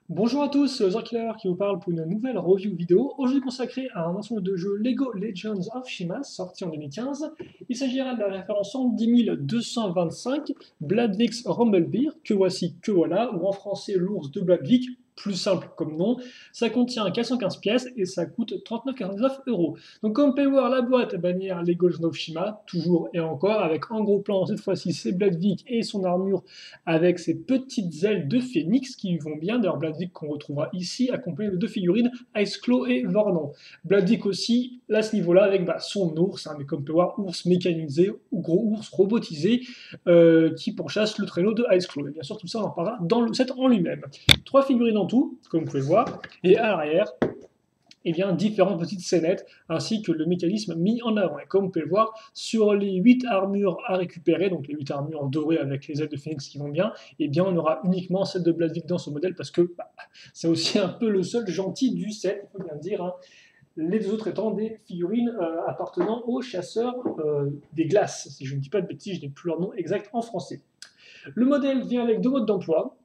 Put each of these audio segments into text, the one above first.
Bonjour à tous, c'est Killer qui vous parle pour une nouvelle review vidéo, aujourd'hui consacrée à un ensemble de jeux Lego Legends of Shima, sorti en 2015. Il s'agira de la référence 10225, Bladvix Rumblebeer, que voici, que voilà, ou en français l'ours de Bladvik, plus simple comme nom. Ça contient 415 pièces et ça coûte 39,99 €. Donc comme vous pouvez voir, la boîte bannière Lego Legends of Shima, toujours et encore, avec en gros plan, cette fois-ci c'est Bladvik et son armure avec ses petites ailes de phénix qui lui vont bien. D'ailleurs, Bladvik qu'on retrouvera ici, accompagné de deux figurines, Iceclaw et Vornon. Bladvik aussi, à ce niveau-là, avec son ours, mais comme on peut voir, ours mécanisé, ou gros ours robotisé, qui pourchasse le traîneau de Iceclaw. Et bien sûr, tout ça, on en parlera dans le set en lui-même. Trois figurines en tout, comme vous pouvez voir, et à l'arrière, et bien, différentes petites scénettes, ainsi que le mécanisme mis en avant. Et comme vous pouvez le voir, sur les 8 armures à récupérer, donc les 8 armures dorées avec les ailes de phénix qui vont bien, et bien on aura uniquement celle de Bladvik dans ce modèle, parce que c'est aussi un peu le seul gentil du set, il faut bien le dire. Les deux autres étant des figurines appartenant aux chasseurs des glaces. Si je ne dis pas de bêtises, je n'ai plus leur nom exact en français. Le modèle vient avec deux modes d'emploi.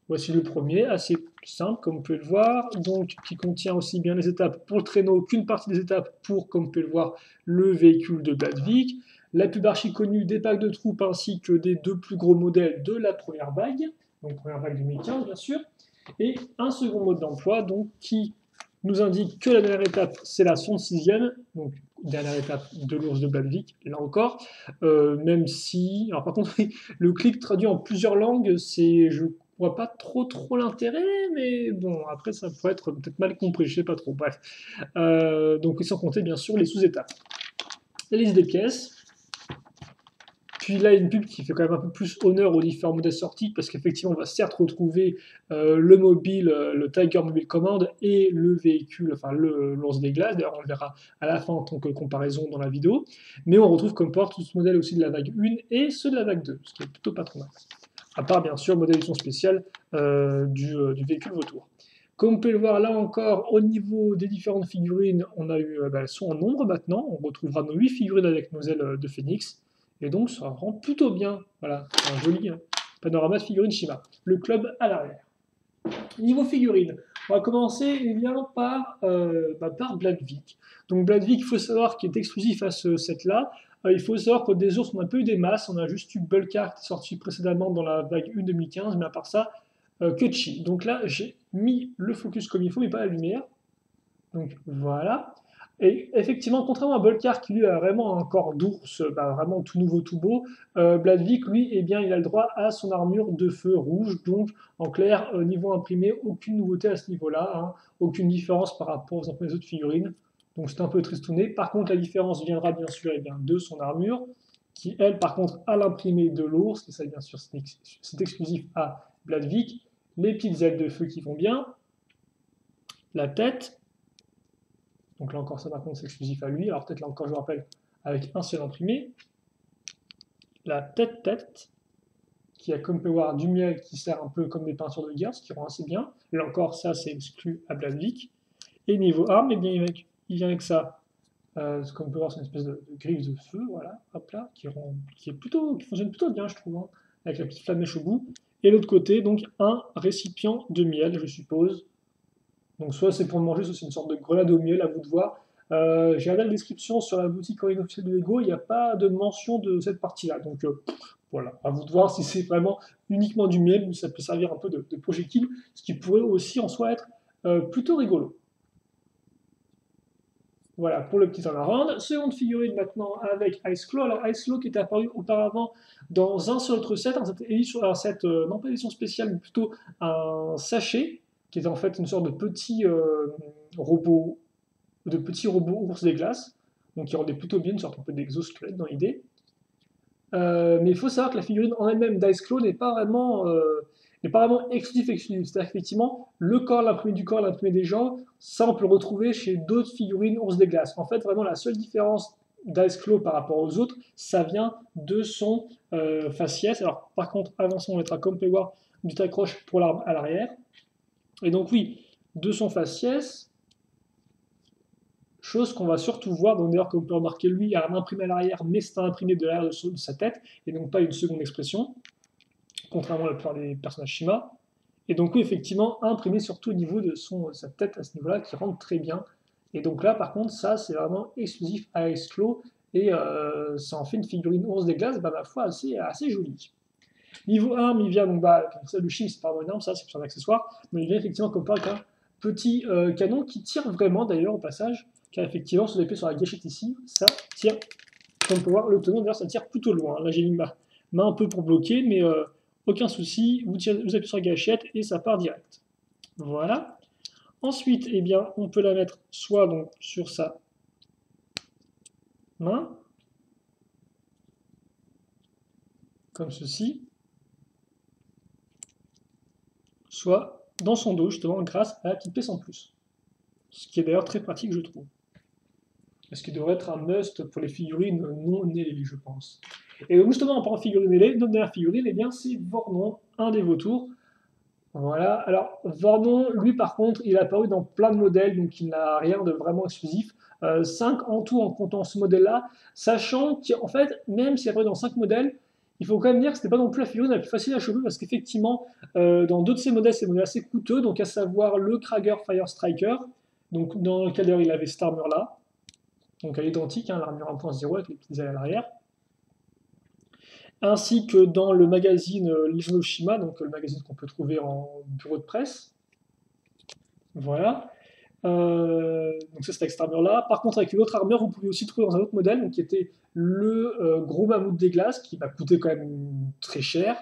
Voici le premier, assez simple, comme vous pouvez le voir, donc qui contient aussi bien les étapes pour le traîneau qu'une partie des étapes pour, comme vous pouvez le voir, le véhicule de Bladvik, la pub archi connue des packs de troupes ainsi que des deux plus gros modèles de la première vague, donc première vague 2015 bien sûr, et un second mode d'emploi donc qui nous indique que la dernière étape c'est la 66e, donc dernière étape de l'ours de Bladvik, là encore, même si, alors par contre le clic traduit en plusieurs langues, c'est, je vois pas trop l'intérêt, mais bon, après ça pourrait être peut-être mal compris, je sais pas trop, bref. Donc sans compter bien sûr les sous-étapes. La liste des pièces, puis là, une pub qui fait quand même un peu plus honneur aux différents modèles sortis, parce qu'effectivement, on va certes retrouver le mobile, le Tiger Mobile Command et le véhicule, enfin l'ours des glaces. D'ailleurs, on le verra à la fin en tant que comparaison dans la vidéo. Mais on retrouve comme porte tout ce modèle aussi de la vague 1 et ceux de la vague 2, ce qui est plutôt pas trop mal. À part, bien sûr, modèle édition spéciale du véhicule vautour. Comme vous pouvez le voir là encore, au niveau des différentes figurines, on a eu, elles sont en nombre maintenant. On retrouvera nos 8 figurines avec nos ailes de phénix. Et donc ça rend plutôt bien. Voilà, c'est un joli panorama de figurines Shima. Le club à l'arrière. Niveau figurines, on va commencer bien, par Bladvik. Donc Bladvik, il faut savoir qu'il est exclusif à ce set-là. Il faut savoir que des ours, on a un peu eu des masses. On a juste eu Bulkar qui est sorti précédemment dans la vague 1 2015, mais à part ça, que Chi. Donc là, j'ai mis le focus comme il faut, mais pas la lumière. Donc voilà. Et effectivement, contrairement à Bolkar qui lui a vraiment un corps d'ours, vraiment tout nouveau, tout beau, Bladvik, lui, eh bien, il a le droit à son armure de feu rouge. Donc, en clair, niveau imprimé, aucune nouveauté à ce niveau-là, hein, aucune différence par rapport aux autres figurines. Donc, c'est un peu tristouné. Par contre, la différence viendra bien sûr eh bien, de son armure, qui, elle, par contre, a l'imprimé de l'ours, et ça, bien sûr, c'est exclusif à Bladvik. Les petites ailes de feu qui vont bien, la tête. Donc là encore, ça par contre, c'est exclusif à lui. Alors peut-être là encore, je vous rappelle, avec un seul imprimé. La tête-tête, qui a comme peut voir du miel qui sert un peu comme des peintures de guerre, ce qui rend assez bien. Là encore, ça c'est exclu à Bladvik. Et niveau arme, eh bien, il vient avec ça. Comme on peut voir, c'est une espèce de griffe de feu, voilà, hop là, qui fonctionne plutôt bien, je trouve, hein, avec la petite flamèche au bout. Et l'autre côté, donc un récipient de miel, je suppose, donc soit c'est pour manger, soit c'est une sorte de grenade au miel, à vous de voir. J'ai regardé la description sur la boutique en ligne officielle de Lego, il n'y a pas de mention de cette partie-là. Donc voilà, à vous de voir si c'est vraiment uniquement du miel ou ça peut servir un peu de projectile, ce qui pourrait aussi en soi être plutôt rigolo. Voilà pour le petit turnaround. Seconde figurine maintenant avec Iceclaw. Alors Iceclaw qui était apparu auparavant dans un seul autre set, un set non pas édition spéciale, mais plutôt un sachet, qui est en fait une sorte robot, de petit robot ours des glaces, donc qui rendait plutôt bien une sorte un peu d'exosquelette dans l'idée. Mais il faut savoir que la figurine en elle-même d'Iceclaw n'est pas vraiment exclusif. C'est-à-dire qu'effectivement, le corps, l'imprimé du corps, l'imprimé des gens, ça on peut le retrouver chez d'autres figurines ours des glaces. En fait, vraiment la seule différence d'Iceclaw par rapport aux autres, ça vient de son faciès. Alors par contre, avant ça, on mettra comme on peut voir du accroche pour l'arme à l'arrière. Et donc oui, de son faciès, chose qu'on va surtout voir, donc d'ailleurs comme on peut remarquer, lui il a un imprimé à l'arrière, mais c'est un imprimé de l'arrière de sa tête, et donc pas une seconde expression, contrairement à la plupart des personnages Shima. Et donc oui, effectivement, imprimé surtout au niveau de sa tête à ce niveau-là, qui rentre très bien. Et donc là, par contre, ça, c'est vraiment exclusif à Exclos, et ça en fait une figurine ours des glaces, bah, ma foi, assez jolie. Niveau arme, il vient donc, bah, ça, le chim, c'est pas vraiment une arme, ça, c'est un accessoire, mais il vient effectivement comme par un petit canon qui tire vraiment, d'ailleurs, au passage, car effectivement, sur l'épée sur la gâchette ici, ça tire, comme on peut voir, le tenon, d'ailleurs, ça tire plutôt loin. Là, j'ai mis ma main un peu pour bloquer, mais aucun souci, vous appuyez sur la gâchette et ça part direct. Voilà. Ensuite, eh bien, on peut la mettre soit donc sur sa main, comme ceci, soit dans son dos, justement, grâce à la petite pièce en plus. Ce qui est d'ailleurs très pratique, je trouve. Ce qui devrait être un must pour les figurines non ailées, je pense. Et donc justement, en parlant de figurines ailées, notre dernière figurine, eh bien, c'est Vornon, un des vautours. Voilà, alors Vornon, lui par contre, il a apparu dans plein de modèles, donc il n'a rien de vraiment exclusif. 5 en tout en comptant ce modèle-là, sachant qu'en fait, même s'il est apparu dans 5 modèles, il faut quand même dire que ce n'était pas non plus la figurine la plus facile à choper, parce qu'effectivement, dans deux de ces modèles, c'est des modèles assez coûteux, donc à savoir le Krager Fire Striker, donc dans lequel d'ailleurs il avait cette armure-là, donc à l'identique, hein, l'armure 1.0 avec les petites ailes à l'arrière, ainsi que dans le magazine Legion of Shima, donc le magazine qu'on peut trouver en bureau de presse. Voilà. Donc ça, c'est avec cette armure-là. Par contre, avec une autre armure, vous pouvez aussi trouver dans un autre modèle, donc, qui était le gros mammouth des glaces, qui va coûter quand même très cher,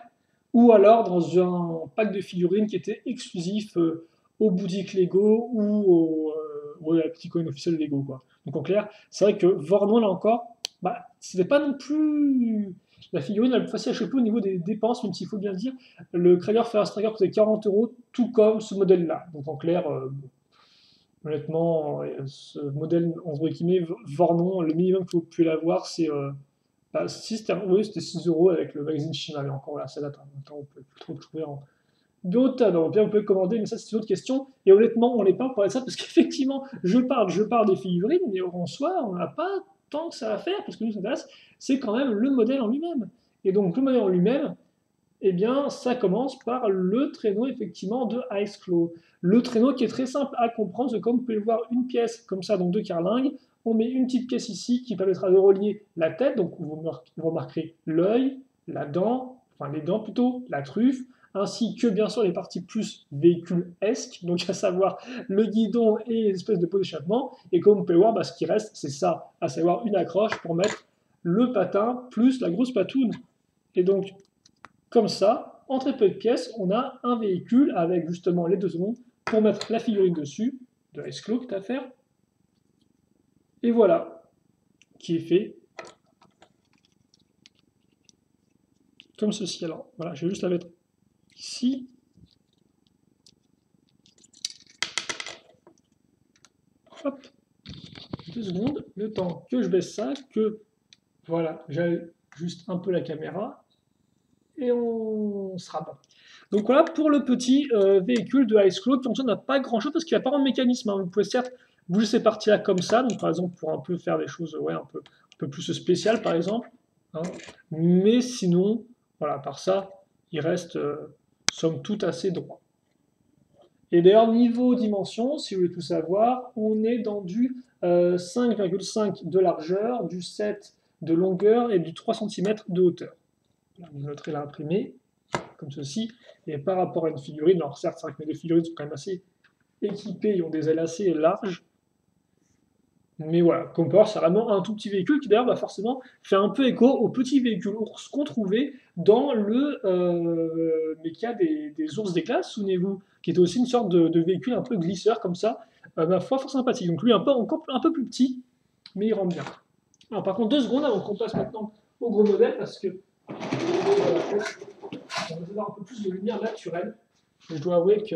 ou alors dans un pack de figurines qui était exclusif aux boutiques Lego ou à la petite coin officielle Lego, quoi. Donc en clair, c'est vrai que Vornon, là encore, bah, c'était pas non plus la figurine la plus facile à choper au niveau des dépenses, même s'il faut bien le dire. Le Krager Fire Striker coûtait 40 €, tout comme ce modèle-là. Donc en clair, honnêtement, ce modèle, entre guillemets, Vornon, le minimum que vous pouvez l'avoir, c'est. Si c'était oui, c'était 6 € avec le magazine Shima, mais encore là, ça date. Maintenant, on peut plus trop le trouver en. D'autres, alors bien vous pouvez commander, mais ça c'est une autre question. Et honnêtement, on n'est pas pour ça parce qu'effectivement, je parle des figurines, mais en soi, on n'a pas tant que ça à faire parce que nous, ce qui nous intéresse, c'est quand même le modèle en lui-même. Et donc, le modèle en lui-même, eh bien, ça commence par le traîneau, effectivement, de Ice Claw. Le traîneau qui est très simple à comprendre, c'est comme vous pouvez le voir, une pièce comme ça, donc de carlingue. On met une petite pièce ici qui permettra de relier la tête, donc vous remarquerez l'œil, la dent, enfin les dents plutôt, la truffe, ainsi que bien sûr les parties plus véhicule-esque, donc à savoir le guidon et les espèces de pots d'échappement. Et comme vous pouvez voir, bah, ce qui reste, c'est ça, à savoir une accroche pour mettre le patin plus la grosse patoune. Et donc, comme ça, en très peu de pièces, on a un véhicule avec justement les deux secondes pour mettre la figurine dessus, de Ice Claw que tu as à faire. Et voilà, qui est fait comme ceci. Alors, voilà, je vais juste la mettre ici. Hop, 2 secondes, le temps que je baisse ça, que voilà, j'aille juste un peu la caméra, et on sera bon. Donc voilà pour le petit véhicule de Ice Claw qui en soi n'a pas grand chose parce qu'il n'y a pas de mécanisme. Hein. Vous pouvez certes bouger ces parties-là comme ça, donc par exemple pour un peu faire des choses ouais, un peu plus spéciales par exemple. Hein. Mais sinon, voilà, par ça, il reste somme toute assez droit. Et d'ailleurs, niveau dimension, si vous voulez tout savoir, on est dans du 5,5 de largeur, du 7 de longueur et du 3 cm de hauteur. Vous noterez là imprimé, comme ceci. Et par rapport à une figurine, alors certes, c'est vrai que mes deux figurines sont quand même assez équipées, ils ont des ailes assez larges. Mais voilà, comme on peut voir, c'est vraiment un tout petit véhicule qui d'ailleurs va forcément faire un peu écho au petit véhicule ours qu'on trouvait dans le méca des ours des glaces, souvenez-vous, qui était aussi une sorte de véhicule un peu glisseur comme ça, ma foi, fort sympathique. Donc lui, encore un peu plus petit, mais il rentre bien. Alors par contre, 2 secondes avant qu'on passe maintenant au gros modèle, parce que on va avoir un peu plus de lumière naturelle. Je dois avouer que.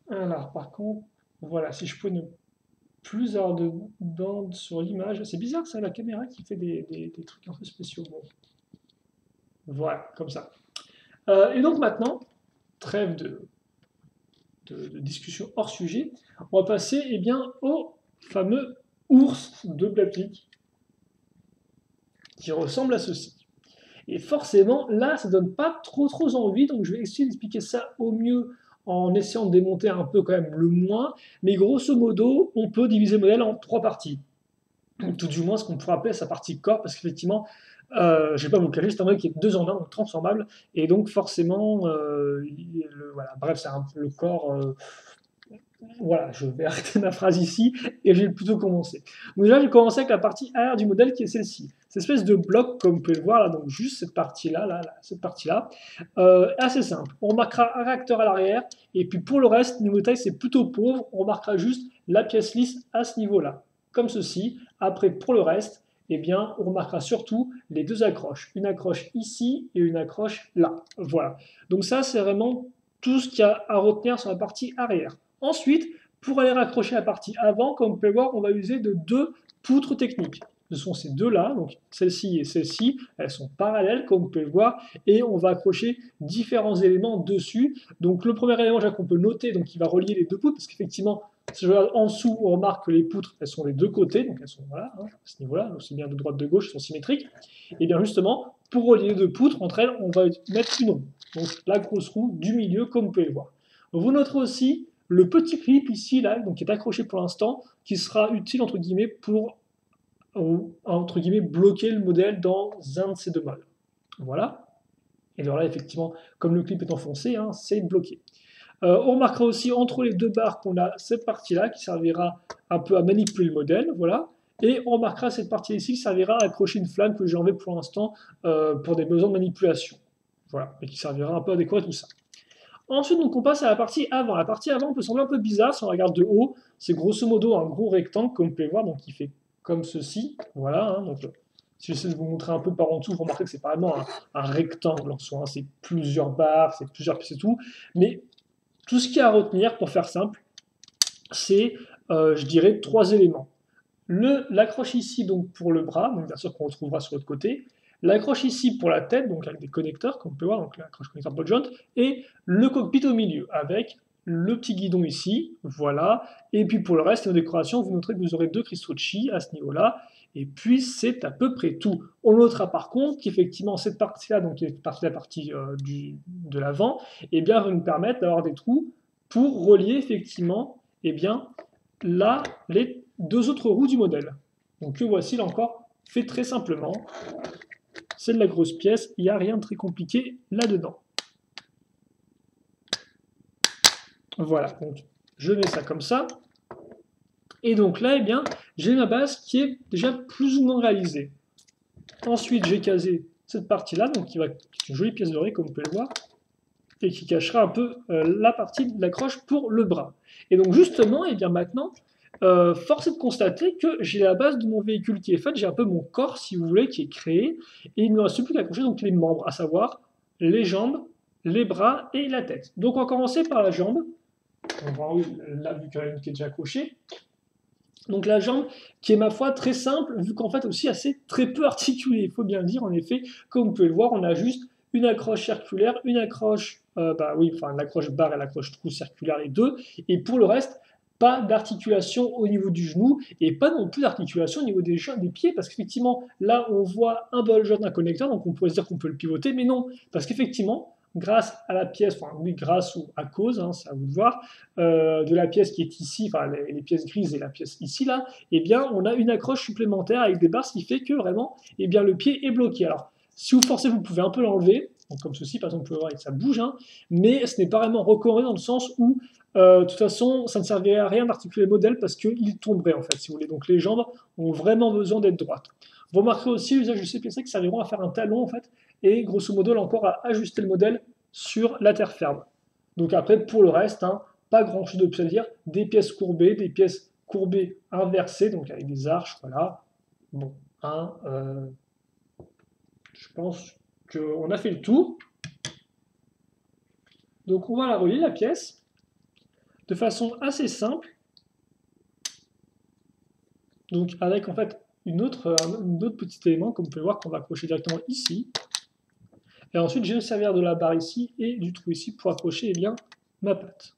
Alors, par contre, voilà, si je peux ne plus avoir de bandes sur l'image. C'est bizarre, ça, la caméra qui fait des trucs un peu spéciaux. Bon. Voilà, comme ça. Et donc maintenant, trêve de discussion hors sujet, on va passer eh bien, au fameux ours de Blaplik qui ressemble à ceci. Et forcément, là, ça donne pas trop envie, donc je vais essayer d'expliquer ça au mieux en essayant de démonter un peu quand même le moins. Mais grosso modo, on peut diviser le modèle en 3 parties. Tout du moins ce qu'on pourrait appeler sa partie corps, parce qu'effectivement, je ne vais pas vous le cacher, c'est un modèle qui est 2 en 1, donc transformable, et donc forcément, voilà, bref, c'est un peu le corps. Voilà, je vais arrêter ma phrase ici et je vais plutôt commencer. Donc déjà, je vais commencer avec la partie arrière du modèle qui est celle-ci. Cette espèce de bloc, comme vous pouvez le voir là, donc juste cette partie-là, cette partie-là, assez simple. On remarquera un réacteur à l'arrière, et puis pour le reste, niveau taille, c'est plutôt pauvre. On remarquera juste la pièce lisse à ce niveau-là, comme ceci. Après, pour le reste, eh bien, on remarquera surtout les 2 accroches. Une accroche ici et une accroche là. Voilà. Donc ça, c'est vraiment tout ce qu'il y a à retenir sur la partie arrière. Ensuite, pour aller raccrocher la partie avant, comme vous pouvez voir, on va user de 2 poutres techniques. Ce sont ces deux-là, donc celle-ci et celle-ci, elles sont parallèles, comme vous pouvez le voir, et on va accrocher différents éléments dessus. Donc le premier élément qu'on peut noter, donc il va relier les 2 poutres, parce qu'effectivement, si je regarde en dessous, on remarque que les poutres, elles sont des 2 côtés, donc elles sont voilà, à ce niveau-là, aussi bien de droite de gauche, elles sont symétriques. Et bien justement, pour relier les 2 poutres entre elles, on va mettre une roue. Donc la grosse roue du milieu, comme vous pouvez le voir. Vous noterez aussi le petit clip ici, là, donc qui est accroché pour l'instant, qui sera utile entre guillemets pour entre guillemets bloquer le modèle dans un de ces 2 modes. Voilà. Et alors là, effectivement, comme le clip est enfoncé, hein, c'est bloqué. On remarquera aussi entre les 2 barres qu'on a cette partie-là qui servira un peu à manipuler le modèle, voilà. Et on remarquera cette partie ici qui servira à accrocher une flamme que j'ai enlevée pour l'instant pour des besoins de manipulation. Voilà, et qui servira un peu à décorer tout ça. Ensuite, donc, on passe à la partie avant. La partie avant peut sembler un peu bizarre si on regarde de haut. C'est grosso modo un gros rectangle, comme vous pouvez voir, donc qui fait comme ceci. Voilà. Hein, donc, si j'essaie de vous montrer un peu par en dessous, vous remarquez que c'est pas vraiment un rectangle en soi. Hein, c'est plusieurs barres, c'est plusieurs pièces et tout. Mais tout ce qu'il y a à retenir, pour faire simple, c'est, je dirais, 3 éléments. L'accroche ici, donc pour le bras, donc bien sûr qu'on retrouvera sur l'autre côté. L'accroche ici pour la tête, donc avec des connecteurs, comme on peut voir, donc l'accroche connecteur ball joint, et le cockpit au milieu, avec le petit guidon ici, voilà. Et puis pour le reste, les décorations, vous noterez que vous aurez 2 cristaux de chi à ce niveau-là, et puis c'est à peu près tout. On notera par contre qu'effectivement cette partie-là, donc qui est la partie de l'avant, eh bien va nous permettre d'avoir des trous pour relier effectivement, eh bien, là, les 2 autres roues du modèle. Donc que voici là encore fait très simplement. C'est de la grosse pièce, il n'y a rien de très compliqué là-dedans. Voilà, donc je mets ça comme ça. Et donc là, eh bien, j'ai ma base qui est déjà plus ou moins réalisée. Ensuite, j'ai casé cette partie-là, donc qui est une jolie pièce dorée, comme vous pouvez le voir, et qui cachera un peu la partie de l'accroche pour le bras. Et donc justement, eh bien maintenant, force est de constater que j'ai la base de mon véhicule qui est faite, j'ai un peu mon corps, si vous voulez, qui est créé, et il ne me reste plus qu'à accrocher donc les membres, à savoir les jambes, les bras et la tête. Donc on va commencer par la jambe. On voit là, vu qu'il y en a une qui est déjà accrochée. Donc la jambe qui est ma foi très simple, vu qu'en fait aussi assez très peu articulée, il faut bien le dire, en effet, comme vous pouvez le voir, on a juste une accroche circulaire, une accroche, l'accroche barre et l'accroche trou circulaire, les 2, et pour le reste, pas d'articulation au niveau du genou, et pas non plus d'articulation au niveau des pieds, parce qu'effectivement, là, on voit un ball joint d'un connecteur, donc on pourrait se dire qu'on peut le pivoter, mais non, parce qu'effectivement, grâce à la pièce, enfin oui, grâce ou à cause, hein, c'est à vous de voir, de la pièce qui est ici, enfin les pièces grises et la pièce ici là, eh bien on a une accroche supplémentaire avec des barres, ce qui fait que vraiment, eh bien le pied est bloqué. Alors si vous forcez, vous pouvez un peu l'enlever, comme ceci, par exemple, vous pouvez voir que ça bouge, hein, mais ce n'est pas vraiment recommandé dans le sens où, de toute façon, ça ne servirait à rien d'articuler le modèle parce qu'il tomberait en fait, si vous voulez. Donc les jambes ont vraiment besoin d'être droites. Vous remarquerez aussi l'usage de ces pièces qui serviront à faire un talon en fait, et grosso modo là encore à ajuster le modèle sur la terre ferme. Donc après, pour le reste, hein, pas grand chose de plus à dire, des pièces courbées inversées, donc avec des arches, voilà. Bon, hein, je pense qu'on a fait le tour. Donc on va la relier, la pièce, de façon assez simple. Donc avec en fait un autre petit élément, comme vous pouvez voir, qu'on va accrocher directement ici. Et ensuite, je vais me servir de la barre ici et du trou ici pour accrocher eh bien, ma patte.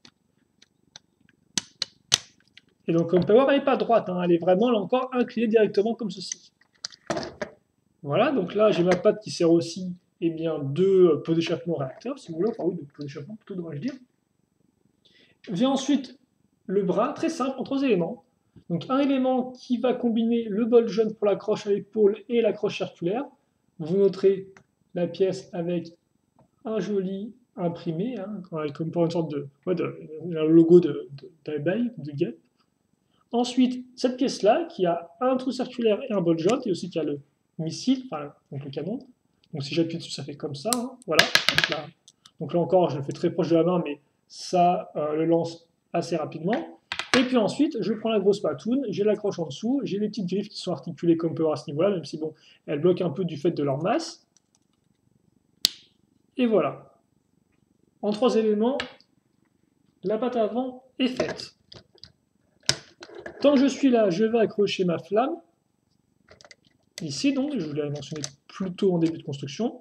Et donc, comme vous pouvez voir, elle n'est pas droite, hein, elle est vraiment là encore inclinée directement comme ceci. Voilà, donc là, j'ai ma patte qui sert aussi eh bien, deux pots d'échappement réacteurs, si vous voulez, enfin oui, deux pots d'échappement plutôt, devrais-je dire. Vient ensuite le bras, très simple, en trois éléments. Donc un élément qui va combiner le bol jaune pour l'accroche à l'épaule et l'accroche circulaire. Vous noterez la pièce avec un joli imprimé, hein, comme pour une sorte de, ouais, un logo d'abeille, de guêpe. Ensuite, cette pièce-là, qui a un trou circulaire et un bol jaune, et aussi qui a le missile, enfin, donc le canon. Donc si j'appuie dessus, ça fait comme ça, hein, voilà. Donc là encore, je le fais très proche de la main, mais ça le lance assez rapidement. Et puis ensuite, je prends la grosse patoune, j'ai l'accroche en dessous, j'ai les petites griffes qui sont articulées comme on peut voir à ce niveau-là, même si bon, elles bloquent un peu du fait de leur masse. Et voilà. En trois éléments, la patte avant est faite. Tant que je suis là, je vais accrocher ma flamme. Ici, donc, je vous l'avais mentionné plus tôt en début de construction.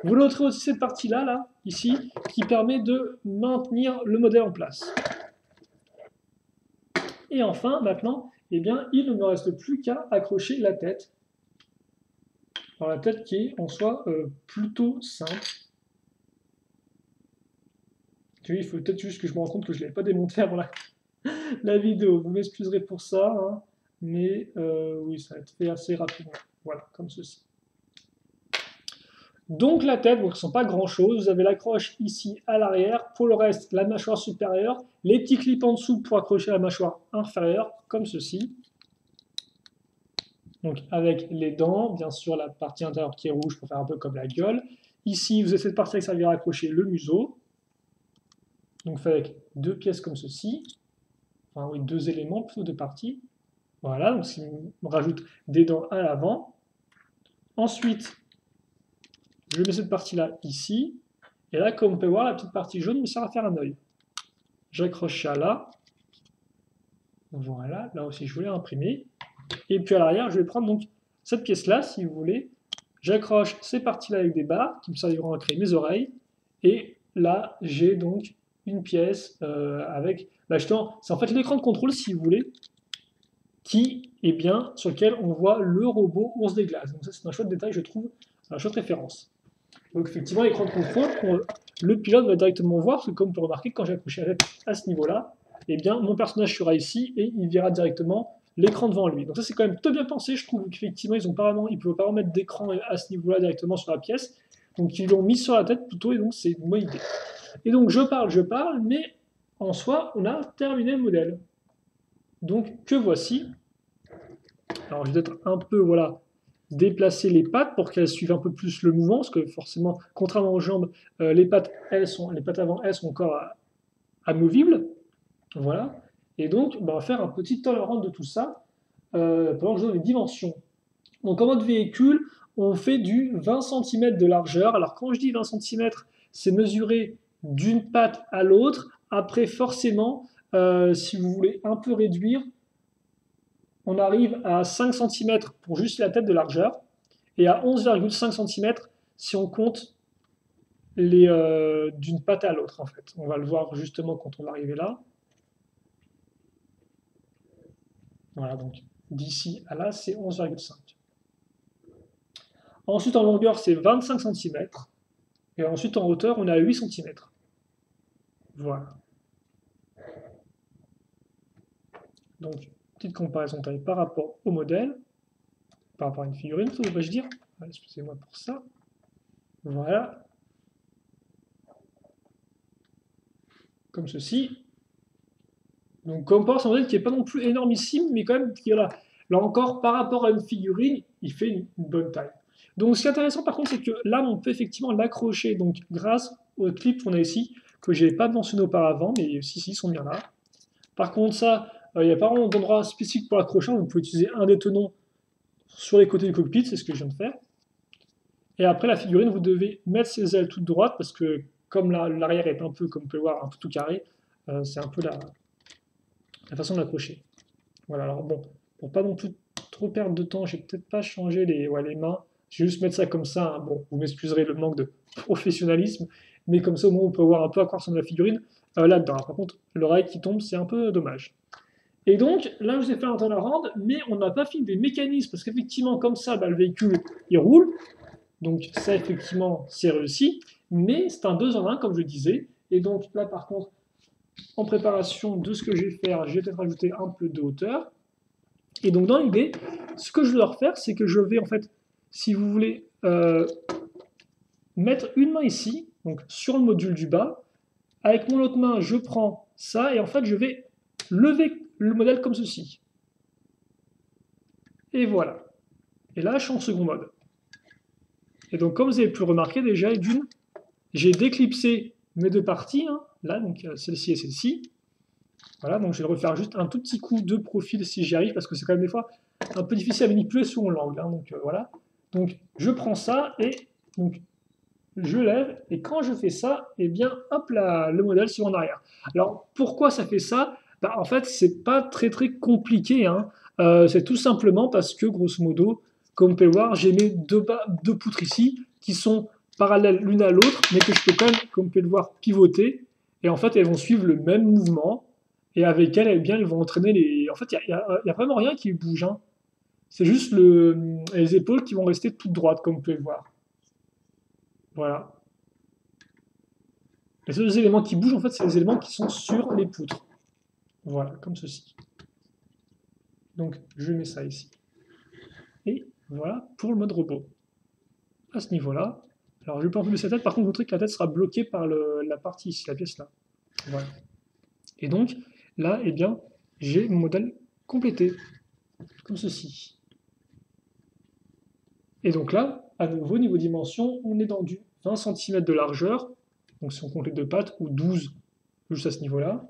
Vous noterez aussi cette partie-là, là, ici, qui permet de maintenir le modèle en place. Et enfin, maintenant, eh bien, il ne me reste plus qu'à accrocher la tête. Alors, la tête qui est en soi plutôt simple. Il faut peut-être juste que je me rende compte que je ne l'avais pas démonté avant la vidéo. Vous m'excuserez pour ça, hein, mais oui, ça va être fait assez rapidement. Voilà, comme ceci. Donc la tête, vous ne ressent pas grand-chose. Vous avez l'accroche ici à l'arrière. Pour le reste, la mâchoire supérieure. Les petits clips en dessous pour accrocher la mâchoire inférieure, comme ceci. Donc avec les dents, bien sûr la partie intérieure qui est rouge pour faire un peu comme la gueule. Ici, vous avez cette partie qui servira à accrocher le museau. Donc fait avec deux pièces comme ceci. Enfin oui, deux éléments, plutôt deux parties. Voilà, donc on rajoute des dents à l'avant. Ensuite, je mets cette partie-là ici. Et là, comme on peut voir, la petite partie jaune me sert à faire un œil. J'accroche ça là. Voilà, là aussi je voulais imprimer. Et puis à l'arrière, je vais prendre donc cette pièce-là, si vous voulez. J'accroche ces parties-là avec des barres qui me serviront à créer mes oreilles. Et là, j'ai donc une pièce avec... Bah, c'est en fait l'écran de contrôle, si vous voulez, qui est bien sur lequel on voit le robot ours des glaces. Donc ça, c'est un chouette détail, je trouve, une chouette référence. Donc effectivement, l'écran de contrôle, le pilote va directement voir, parce que comme on peut remarquer, quand j'ai accroché la tête à ce niveau-là, eh bien, mon personnage sera ici et il verra directement l'écran devant lui. Donc ça, c'est quand même plutôt bien pensé, je trouve qu'effectivement, ils ne peuvent pas mettre d'écran à ce niveau-là directement sur la pièce. Donc ils l'ont mis sur la tête plutôt, et donc c'est une bonne idée. Et donc je parle, mais en soi, on a terminé le modèle. Donc que voici. Alors je vais peut-être un peu, voilà, déplacer les pattes pour qu'elles suivent un peu plus le mouvement, parce que forcément, contrairement aux jambes, les pattes avant, elles sont encore amovibles. Voilà. Et donc, bah, on va faire un petit tolerant de tout ça pendant que je donne les dimensions. Donc en mode véhicule, on fait du 20 cm de largeur. Alors quand je dis 20 cm, c'est mesuré d'une patte à l'autre. Après, forcément, si vous voulez un peu réduire, on arrive à 5 cm pour juste la tête de largeur et à 11,5 cm si on compte d'une patte à l'autre en fait. On va le voir justement quand on va arriver là. Voilà, donc d'ici à là, c'est 11,5. Ensuite, en longueur, c'est 25 cm. Et ensuite, en hauteur, on est à 8 cm. Voilà. Donc, petite comparaison taille par rapport au modèle, par rapport à une figurine, devrais-je dire. Excusez-moi pour ça. Voilà. Comme ceci. Donc, comme par un modèle qui n'est pas non plus énormissime, mais quand même, qui est là. Là encore, par rapport à une figurine, il fait une bonne taille. Donc, ce qui est intéressant, par contre, c'est que là, on peut effectivement l'accrocher, donc grâce aux clips qu'on a ici, que je n'avais pas mentionné auparavant, mais si, ils sont bien là. Par contre, ça, il n'y a pas vraiment d'endroit spécifique pour l'accrocher. Vous pouvez utiliser un des tenons sur les côtés du cockpit, c'est ce que je viens de faire. Et après, la figurine, vous devez mettre ses ailes toutes droites, parce que comme l'arrière est un peu, comme vous pouvez le voir, un peu tout carré, c'est un peu la façon de l'accrocher. Voilà, alors bon, pour pas non plus trop perdre de temps, j'ai peut-être pas changé les mains. Je vais juste mettre ça comme ça. Hein. Bon, vous m'excuserez le manque de professionnalisme, mais comme ça au moins on peut voir un peu à quoi ressemble la figurine là-dedans. Par contre, l'oreille qui tombe, c'est un peu dommage. Et donc, là, je vous ai fait un turnaround, mais on n'a pas fini des mécanismes, parce qu'effectivement, comme ça, bah, le véhicule, il roule. Donc ça, effectivement, c'est réussi, mais c'est un 2 en 1, comme je le disais. Et donc là, par contre, en préparation de ce que je vais faire, je vais peut-être rajouter un peu de hauteur. Et donc dans l'idée, ce que je dois refaire, c'est que je vais, en fait, si vous voulez, mettre une main ici, donc sur le module du bas. Avec mon autre main, je prends ça, et en fait, je vais lever le modèle comme ceci. Et voilà. Et là, je suis en second mode. Et donc, comme vous avez pu le remarquer déjà, d'une, j'ai déclipsé mes deux parties, hein, là, donc celle-ci et celle-ci. Voilà, donc je vais le refaire juste un tout petit coup de profil si j'y arrive, parce que c'est quand même des fois un peu difficile à manipuler selon l'angle. Hein, donc voilà. Donc je prends ça et donc je lève, et quand je fais ça, eh bien, hop là, le modèle se met en arrière. Alors pourquoi ça fait ça? Bah, en fait, c'est pas très très compliqué. Hein. C'est tout simplement parce que, grosso modo, comme vous pouvez le voir, j'ai mes deux poutres ici qui sont parallèles l'une à l'autre, mais que je peux quand même, comme vous pouvez le voir, pivoter. Et en fait, elles vont suivre le même mouvement. Et avec elles, eh bien, elles vont entraîner les. En fait, il n'y a vraiment rien qui bouge. Hein. C'est juste les épaules qui vont rester toutes droites, comme vous pouvez le voir. Voilà. Les seuls éléments qui bougent, en fait, c'est les éléments qui sont sur les poutres. Voilà, comme ceci. Donc, je mets ça ici. Et voilà pour le mode robot. À ce niveau-là. Alors, je vais pas enlever sa tête. Par contre, vous montrez que la tête sera bloquée par la partie ici, la pièce là. Voilà. Et donc, là, eh bien, j'ai mon modèle complété. Comme ceci. Et donc là, à nouveau, niveau dimension, on est dans du 20 cm de largeur. Donc, si on compte les deux pattes, ou 12, juste à ce niveau-là.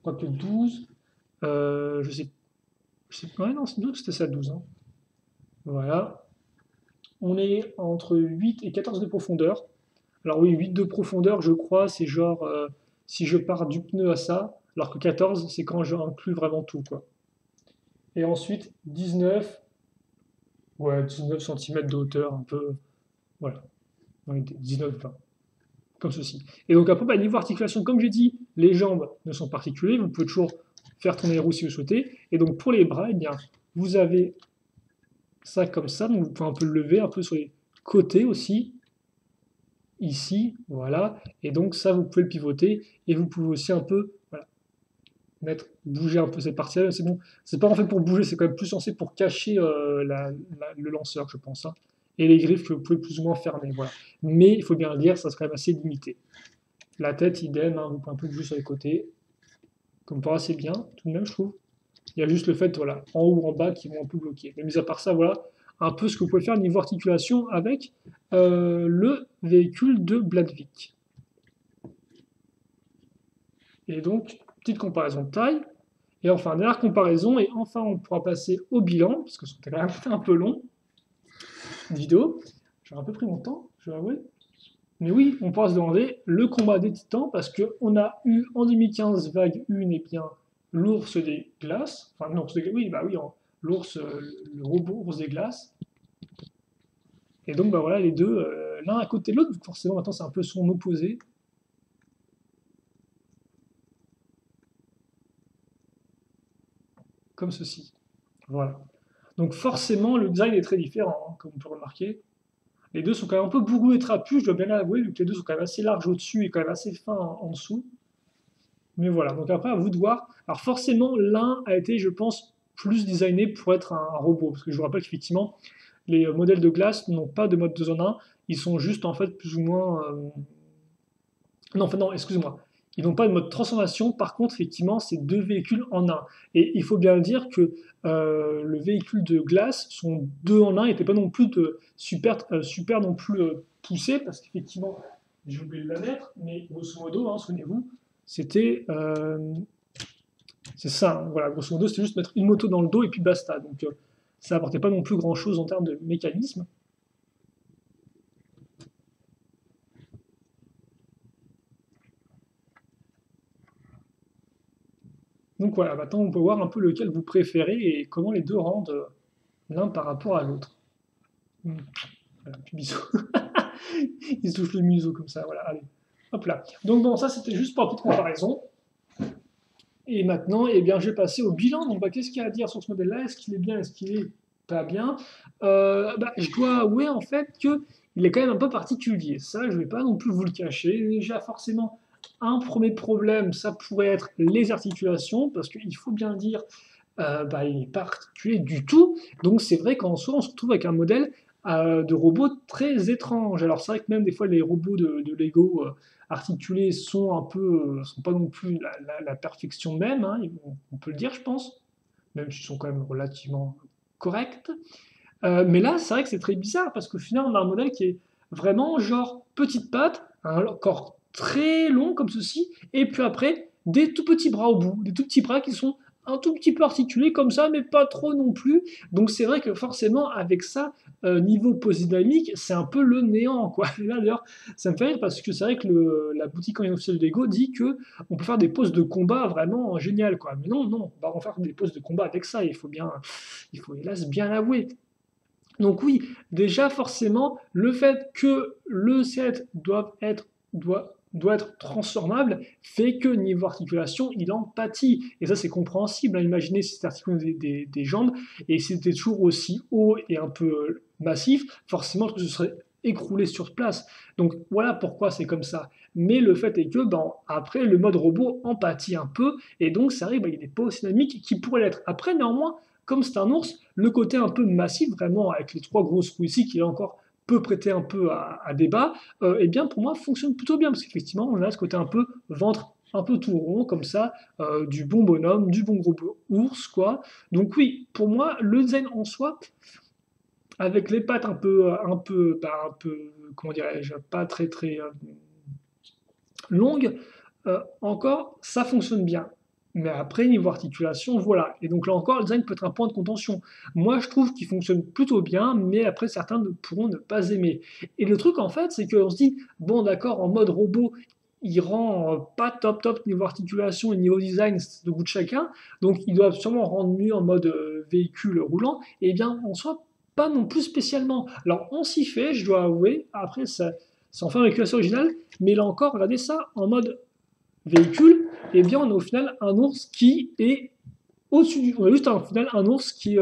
Quoique 12, je sais. Ouais, non, c'était ça 12. Hein. Voilà. On est entre 8 et 14 de profondeur. Alors oui, 8 de profondeur, je crois, c'est genre si je pars du pneu à ça, alors que 14, c'est quand j'inclus vraiment tout, quoi. Et ensuite, 19, ouais, 19 cm de hauteur, un peu, voilà, 19-20, comme ceci. Et donc après, bah, niveau articulation, comme j'ai dit, les jambes ne sont pas articulées, vous pouvez toujours faire tourner les roues si vous souhaitez. Et donc pour les bras, eh bien, vous avez ça comme ça, donc vous pouvez un peu le lever, un peu sur les côtés aussi, ici, voilà, et donc ça vous pouvez le pivoter, et vous pouvez aussi un peu, voilà, bouger un peu cette partie-là, c'est bon, c'est pas en fait pour bouger, c'est quand même plus censé pour cacher le lanceur, je pense, hein, et les griffes que vous pouvez plus ou moins fermer, voilà. Mais il faut bien le dire, ça c'est quand même assez limité. La tête, idem, hein, vous pouvez un peu bouger sur les côtés, comme pas assez bien, tout de même, je trouve. Il y a juste le fait, voilà, en haut ou en bas qui vont un peu bloquer. Mais mis à part ça, voilà, un peu ce que vous pouvez faire niveau articulation avec le véhicule de Bladvik. Et donc, petite comparaison de taille. Et enfin, dernière comparaison, et enfin, on pourra passer au bilan, parce que c'était quand même un peu long, une vidéo. J'ai un peu pris mon temps, je vais avouer. Mais oui, on pourra se demander le combat des titans, parce qu'on a eu en 2015, vague 1, et bien, l'ours des glaces. Enfin, l'ours des glaces, oui, bah oui, l'ours, le robot ours des glaces. Et donc, bah voilà, les deux, l'un à côté de l'autre, forcément, maintenant, c'est un peu son opposé. Comme ceci. Voilà. Donc forcément, le design est très différent, hein, comme on peut remarquer. Les deux sont quand même un peu bourrus et trapus, je dois bien l'avouer, vu que les deux sont quand même assez larges au-dessus et quand même assez fins en dessous. Mais voilà, donc après, à vous de voir. Alors forcément, l'un a été, je pense, plus designé pour être un robot, parce que je vous rappelle qu'effectivement, les modèles de glace n'ont pas de mode 2 en 1, ils sont juste en fait plus ou moins... Non, enfin non, excusez-moi. Ils n'ont pas de mode transformation, par contre, effectivement, c'est deux véhicules en un. Et il faut bien le dire que le véhicule de glace, son deux en un, n'était pas non plus super non plus poussé, parce qu'effectivement, j'ai oublié de la mettre, mais grosso modo, hein, souvenez-vous, c'était c'est ça, hein, voilà, grosso modo, c'était juste mettre une moto dans le dos et puis basta. Donc ça apportait pas non plus grand-chose en termes de mécanisme. Donc voilà, maintenant on peut voir un peu lequel vous préférez et comment les deux rendent l'un par rapport à l'autre. Voilà, puis bisous. Il se touche le museau comme ça, voilà, allez. Hop là. Donc bon, ça c'était juste pour une petite comparaison. Et maintenant, eh bien, je vais passer au bilan. Donc bah, qu'est-ce qu'il y a à dire sur ce modèle-là? Est-ce qu'il est bien? Est-ce qu'il est pas bien. Je dois avouer en fait que il est quand même un peu particulier. Ça, je vais pas non plus vous le cacher. Déjà, forcément, un premier problème, ça pourrait être les articulations, parce qu'il faut bien dire, il n'est pas articulé du tout. Donc c'est vrai qu'en soi, on se retrouve avec un modèle de robot très étrange. Alors c'est vrai que même des fois, les robots de Lego articulés sont un peu, sont pas non plus la perfection même, hein, on peut le dire, je pense, même s'ils sont quand même relativement corrects. Mais là, c'est vrai que c'est très bizarre parce qu'au final, on a un modèle qui est vraiment genre petite patte, un corps très long comme ceci, et puis après, des tout petits bras au bout, des tout petits bras qui sont un tout petit peu articulés comme ça, mais pas trop non plus. Donc c'est vrai que forcément, avec ça, niveau pose dynamique, c'est un peu le néant, quoi. Et là, d'ailleurs, ça me fait rire parce que c'est vrai que la boutique en ligne officielle de Lego dit que on peut faire des poses de combat vraiment géniales, quoi. Mais non, non, on va faire des poses de combat avec ça, il faut hélas bien l'avouer. Donc oui, déjà forcément, le fait que le set doit être transformable fait que niveau articulation, il en pâtit. Et ça, c'est compréhensible, hein. Imaginez si c'était articulé des jambes et si c'était toujours aussi haut et un peu massif, forcément, tout se serait écroulé sur place. Donc voilà pourquoi c'est comme ça. Mais le fait est que, après, le mode robot en pâtit un peu et donc ça arrive, il n'est pas aussi dynamique qu'il pourrait l'être. Après, néanmoins, comme c'est un ours, le côté un peu massif, vraiment, avec les trois grosses roues ici, qui est encore peut prêter un peu à débat, eh bien pour moi fonctionne plutôt bien, parce qu'effectivement on a ce côté un peu ventre un peu tout rond, comme ça, du bon bonhomme, du bon gros ours, quoi. Donc oui, pour moi, le design en soi, avec les pattes un peu, comment dirais-je, pas très très longues, encore, ça fonctionne bien. Mais après, niveau articulation, voilà. Et donc là encore, le design peut être un point de contention. Moi, je trouve qu'il fonctionne plutôt bien, mais après, certains ne pourront ne pas aimer. Et le truc, en fait, c'est qu'on se dit, bon, d'accord, en mode robot, il rend pas top top niveau articulation et niveau design, c'est de goût de chacun. Donc, ils doivent sûrement rendre mieux en mode véhicule roulant. Et bien, en soi, pas non plus spécialement. Alors, on s'y fait, je dois avouer. Après, ça en fait un véhicule assez original. Mais là encore, regardez ça en mode véhicule, eh bien on a au final un ours qui est au-dessus du... On a juste au final un ours qui est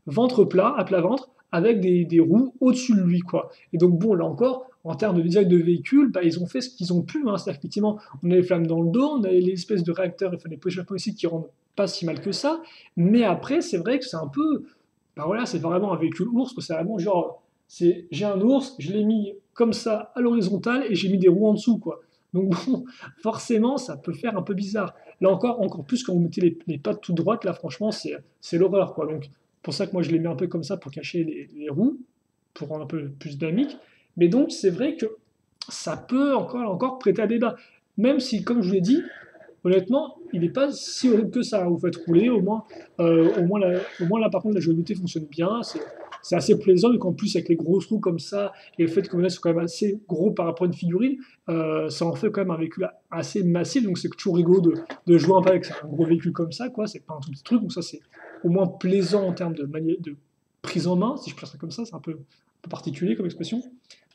ventre plat, à plat ventre, avec des roues au-dessus de lui, quoi. Et donc bon, là encore, en termes de design de véhicule, ils ont fait ce qu'ils ont pu, hein. C'est-à-dire qu'effectivement, on a les flammes dans le dos, on a les espèces de réacteurs, enfin les positions aussi qui rendent pas si mal que ça, mais après, c'est vrai que c'est un peu... voilà, c'est vraiment un véhicule ours, que c'est vraiment genre... J'ai un ours, je l'ai mis comme ça à l'horizontale et j'ai mis des roues en dessous, quoi. Donc bon, forcément, ça peut faire un peu bizarre. Là encore, encore plus quand vous mettez les pattes toutes droites, là franchement, c'est l'horreur, quoi. Donc pour ça que moi je les mets un peu comme ça pour cacher les roues, pour rendre un peu plus dynamique. Mais donc c'est vrai que ça peut encore prêter à débat. Même si, comme je vous l'ai dit, honnêtement, il n'est pas si horrible que ça. Vous faites rouler, au moins là, par contre, la jouabilité fonctionne bien. C'est assez plaisant, et qu'en plus, avec les grosses roues comme ça, et le fait que les sont quand même assez gros par rapport à une figurine, ça en fait quand même un véhicule assez massif. Donc c'est toujours rigolo de jouer un peu avec un gros véhicule comme ça, quoi. C'est pas un tout petit truc. Donc ça, c'est au moins plaisant en termes de prise en main, si je peux dire ça comme ça. C'est un peu particulier comme expression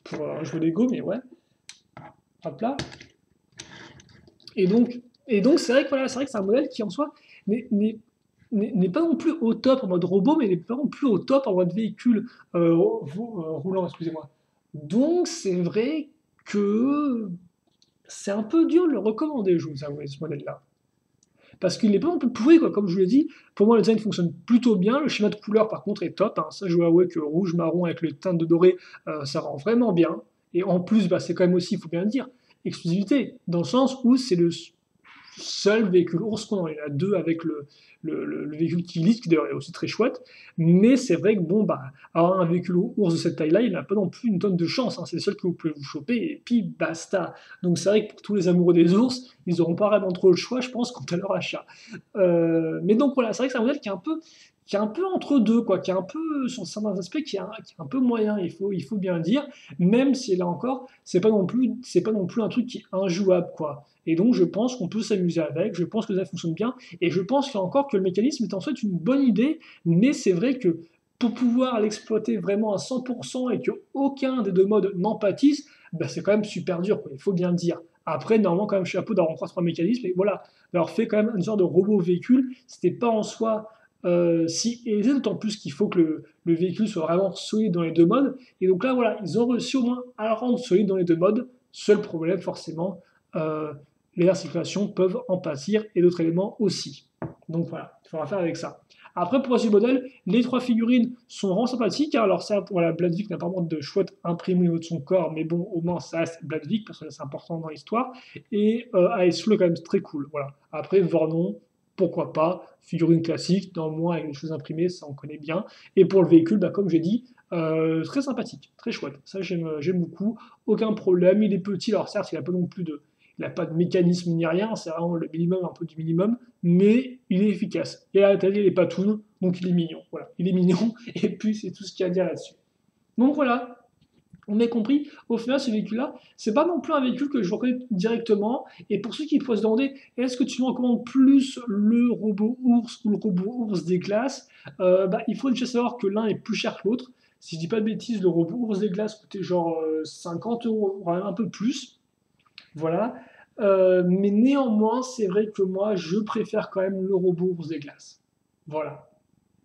pour jouer Lego, mais ouais, hop là. Et donc, c'est vrai que voilà, c'est vrai que c'est un modèle qui en soi n'est pas non plus au top en mode robot, mais n'est pas non plus au top en mode véhicule roulant, excusez-moi. Donc c'est vrai que c'est un peu dur de le recommander, je vous avoue, ce modèle-là. Parce qu'il n'est pas non plus pourri, quoi. Comme je vous l'ai dit, pour moi le design fonctionne plutôt bien. Le schéma de couleur par contre est top, hein. Ça je dois avouer que rouge, marron avec le teint de doré, ça rend vraiment bien. Et en plus, c'est quand même aussi, il faut bien le dire, exclusivité, dans le sens où c'est le seul véhicule ours qu'on a. Il y en a deux avec le véhicule qui glisse, qui d'ailleurs est aussi très chouette. Mais c'est vrai que avoir un véhicule ours de cette taille-là, il n'a pas non plus une tonne de chance, hein. C'est le seul que vous pouvez vous choper et puis basta. Donc c'est vrai que pour tous les amoureux des ours, ils n'auront pas vraiment trop le choix, je pense, quant à leur achat. Mais donc voilà, c'est vrai que c'est un modèle qui est un peu entre deux, quoi, qui est un peu, sur certains aspects, qui est un peu moyen, il faut bien le dire, même si là encore, c'est pas non plus un truc qui est injouable, quoi. Et donc je pense qu'on peut s'amuser avec, je pense que ça fonctionne bien, et je pense qu'il y a encore que le mécanisme est en fait une bonne idée, mais c'est vrai que pour pouvoir l'exploiter vraiment à 100% et qu'aucun des deux modes n'en pâtisse, c'est quand même super dur, quoi, il faut bien le dire. Après, normalement, quand même, chapeau d'avoir encore trois mécanismes, et voilà, d'avoir fait quand même une sorte de robot véhicule, c'était pas en soi et c'est d'autant plus qu'il faut que le véhicule soit vraiment solide dans les deux modes. Et donc là, voilà, ils ont réussi au moins à le rendre solide dans les deux modes. Seul problème, forcément, les airs circulation peuvent en pâtir et d'autres éléments aussi. Donc voilà, il faudra faire avec ça. Après, pour ce modèle, les trois figurines sont vraiment sympathiques. Alors certes, voilà, Bladvik n'a pas vraiment de chouette imprimé au niveau de son corps, mais bon, au moins ça reste Bladvik, parce que c'est important dans l'histoire. Et Aesflot est quand même très cool. Voilà. Après, Vernon, pourquoi pas, figurine classique, néanmoins avec des choses imprimées, ça on connaît bien. Et pour le véhicule, bah, comme j'ai dit, très sympathique, très chouette. Ça j'aime beaucoup, aucun problème. Il est petit, alors certes, il n'a pas non plus de, il n'a pas de mécanisme ni rien, c'est vraiment le minimum, un peu du minimum, mais il est efficace. Et à la tête, il est patoun, donc il est mignon. Voilà, il est mignon, et puis c'est tout ce qu'il y a à dire là-dessus. Donc voilà, on a compris, au final, ce véhicule-là, c'est pas non plus un véhicule que je reconnais directement. Et pour ceux qui pourraient se demander, est-ce que tu me recommandes plus le robot ours ou le robot ours des classes, bah, il faut déjà savoir que l'un est plus cher que l'autre. Si je dis pas de bêtises, le robot ours des glaces coûtait genre 50 euros, un peu plus. Voilà. Mais néanmoins, c'est vrai que moi, je préfère quand même le robot ours des glaces. Voilà.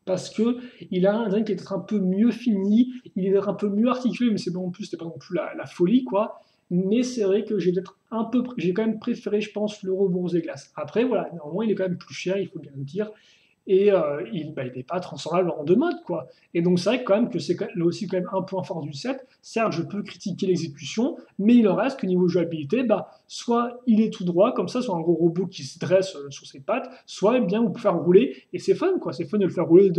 Parce que il a un design qui est peut-être un peu mieux fini, il est peut-être un peu mieux articulé, mais c'est pas non plus, c'était pas non plus la folie, quoi. Mais c'est vrai que j'ai peut-être un peu, j'ai quand même préféré, je pense, le robot ours des glaces. Après, voilà, néanmoins, il est quand même plus cher, il faut bien le dire. Et il n'est pas transformable en deux modes, quoi. Et donc c'est vrai quand même que c'est là aussi quand même un point fort du set. Certes, je peux critiquer l'exécution, mais il en reste que niveau jouabilité, bah, soit il est tout droit, comme ça, soit un gros robot qui se dresse sur ses pattes, soit eh bien vous pouvez faire rouler, et c'est fun, quoi. C'est fun de le faire rouler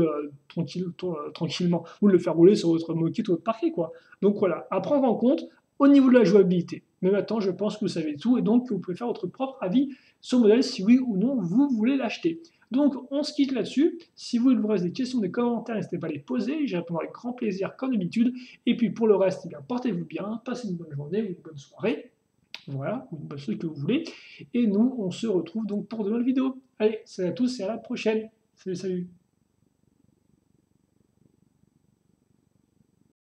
tranquillement, ou de le faire rouler sur votre moquette ou votre parquet, quoi. Donc voilà, à prendre en compte au niveau de la jouabilité. Mais maintenant, je pense que vous savez tout, et donc que vous pouvez faire votre propre avis sur le modèle, si oui ou non vous voulez l'acheter. Donc, on se quitte là-dessus. Si vous, il vous reste des questions, des commentaires, n'hésitez pas à les poser. J'y répondrai avec grand plaisir, comme d'habitude. Et puis, pour le reste, eh bien, portez-vous bien, passez une bonne journée ou une bonne soirée. Voilà, ou une bonne soirée que vous voulez. Et nous, on se retrouve donc pour de nouvelles vidéos. Allez, salut à tous et à la prochaine. Salut, salut.